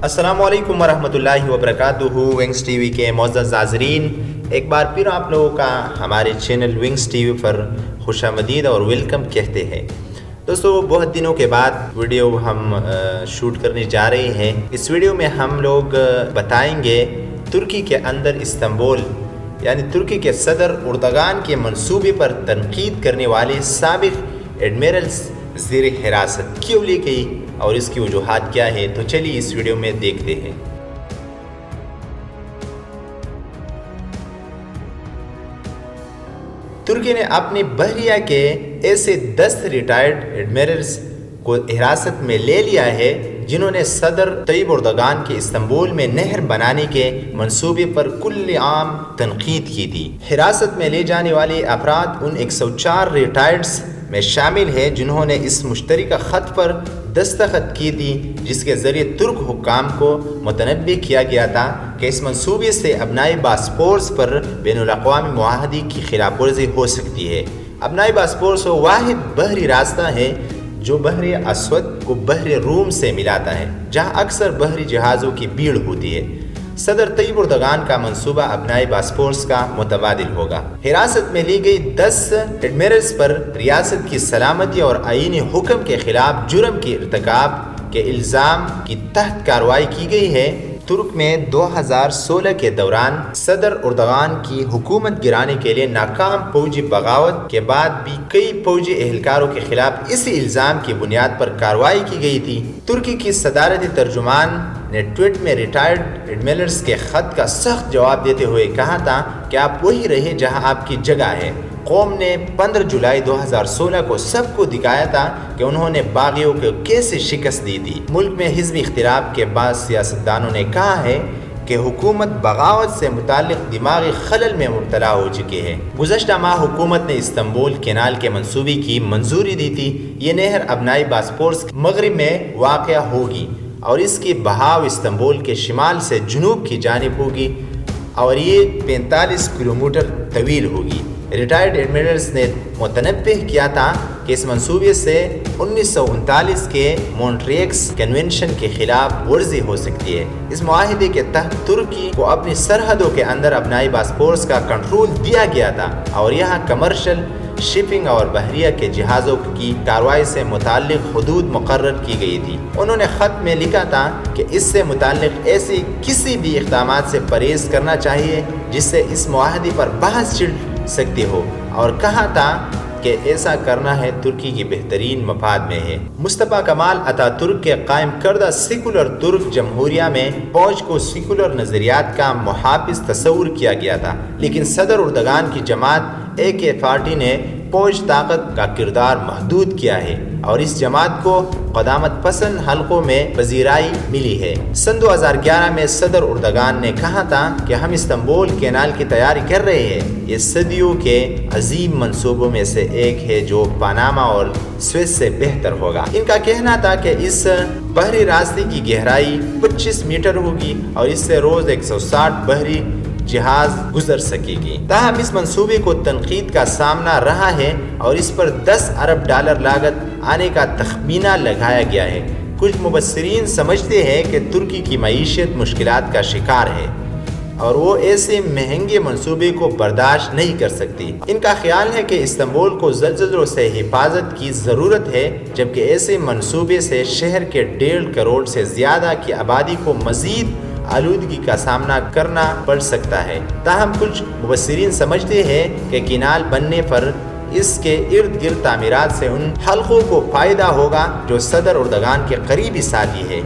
السلام علیکم ورحمۃ اللہ وبرکاتہ۔ ونگز ٹی وی کے معزز ناظرین، ایک بار پھر آپ لوگوں کا ہمارے چینل ونگز ٹی وی پر خوش آمدید اور ویلکم کہتے ہیں۔ دوستو، بہت دنوں کے بعد ویڈیو ہم شوٹ کرنے جا رہے ہیں۔ اس ویڈیو میں ہم لوگ بتائیں گے ترکی کے اندر استنبول یعنی ترکی کے صدر اردگان کے منصوبے پر تنقید کرنے والے سابق ایڈمرل زیر حراست کیوں لی گئی اور اس کی وجوہات کیا ہے، تو چلیے اس ویڈیو میں دیکھتے ہیں۔ ترکی نے اپنی بحریہ کے ایسے 10 ریٹائرڈ ایڈمرلز کو حراست میں لے لیا ہے جنہوں نے صدر طیب اردگان کے استنبول میں نہر بنانے کے منصوبے پر کل عام تنقید کی تھی۔ حراست میں لے جانے والے افراد ان 104 ریٹائرڈز میں شامل ہیں جنہوں نے اس مشترکہ خط پر دستخط کی تھی، جس کے ذریعے ترک حکام کو متنبہ کیا گیا تھا کہ اس منصوبے سے ابنائے باسپورس پر بین الاقوامی معاہدے کی خلاف ورزی ہو سکتی ہے۔ ابنائے باسپورس وہ واحد بحری راستہ ہے جو بحر اسود کو بحر روم سے ملاتا ہے، جہاں اکثر بحری جہازوں کی بھیڑ ہوتی ہے۔ صدر طیب اردگان کا منصوبہ ابنائے باسپورس کا متبادل ہوگا۔ حراست میں لی گئی 10 ایڈمرلز پر ریاست کی سلامتی اور آئینی حکم کے خلاف جرم کے ارتکاب کے الزام کی تحت کارروائی کی گئی ہے۔ ترک میں 2016 کے دوران صدر اردگان کی حکومت گرانے کے لیے ناکام فوجی بغاوت کے بعد بھی کئی فوجی اہلکاروں کے خلاف اسی الزام کی بنیاد پر کارروائی کی گئی تھی۔ ترکی کی صدارتی ترجمان نے ٹویٹ میں ریٹائرڈ ایڈمرلز کے خط کا سخت جواب دیتے ہوئے کہا تھا کہ آپ وہی رہیں جہاں آپ کی جگہ ہے۔ قوم نے 15 جولائی 2016 کو سب کو دکھایا تھا کہ انہوں نے باغیوں کو کیسے شکست دی تھی۔ ملک میں حزبی اختلاف کے بعد سیاستدانوں نے کہا ہے کہ حکومت بغاوت سے متعلق دماغی خلل میں مبتلا ہو چکی ہے۔ گزشتہ ماہ حکومت نے استنبول کینال کے منصوبے کی منظوری دی تھی۔ یہ نہر ابنائے باسپورس کے مغرب میں واقع ہوگی اور اس کی بہاؤ استنبول کے شمال سے جنوب کی جانب ہوگی اور یہ 45 کلومیٹر طویل ہوگی۔ ریٹائرڈ ایڈمرلز نے متنبہ کیا تھا کہ اس منصوبے سے 1939 کے مونٹریکس کنونشن کے خلاف ورزی ہو سکتی ہے۔ اس معاہدے کے تحت ترکی کو اپنی سرحدوں کے اندر ابنائے باسپورس کا کنٹرول دیا گیا تھا اور یہاں کمرشل شپنگ اور بحریہ کے جہازوں کی کارروائی سے متعلق حدود مقرر کی گئی تھی۔ انہوں نے خط میں لکھا تھا کہ اس سے متعلق ایسی کسی بھی اقدامات سے پرہیز کرنا چاہیے جس سے اس معاہدے پر بحث چھڑ سکتی ہو، اور کہا تھا کہ ایسا کرنا ہے ترکی کی بہترین مفاد میں ہے۔ مصطفی کمال اتا ترک کے قائم کردہ سیکولر ترک جمہوریہ میں فوج کو سیکولر نظریات کا محافظ تصور کیا گیا تھا، لیکن صدر اردگان کی جماعت AK-40 نے فوج طاقت کا کردار محدود کیا ہے اور اس جماعت کو قدامت پسند حلقوں میں پذیرائی ملی ہے۔ سن 2011 میں صدر اردگان نے کہا تھا کہ ہم استنبول کینال کی تیاری کر رہے ہیں۔ یہ صدیوں کے عظیم منصوبوں میں سے ایک ہے جو پاناما اور سوئس سے بہتر ہوگا۔ ان کا کہنا تھا کہ اس بحری راستے کی گہرائی 25 میٹر ہوگی اور اس سے روز 160 بحری جہاز گزر سکے گی۔ تاہم اس منصوبے کو تنقید کا سامنا رہا ہے اور اس پر 10 ارب ڈالر لاگت آنے کا تخمینہ لگایا گیا ہے۔ کچھ مبصرین سمجھتے ہیں کہ ترکی کی معیشت مشکلات کا شکار ہے اور وہ ایسے مہنگے منصوبے کو برداشت نہیں کر سکتی۔ ان کا خیال ہے کہ استنبول کو زلزلوں سے حفاظت کی ضرورت ہے، جبکہ ایسے منصوبے سے شہر کے 1.5 کروڑ سے زیادہ کی آبادی کو مزید آلودگی کا سامنا کرنا پڑ سکتا ہے۔ تاہم کچھ مبصرین سمجھتے ہیں کہ کینال بننے پر اس کے ارد گرد تعمیرات سے ان حلقوں کو فائدہ ہوگا جو صدر اردگان کے قریبی ساتھی ہے۔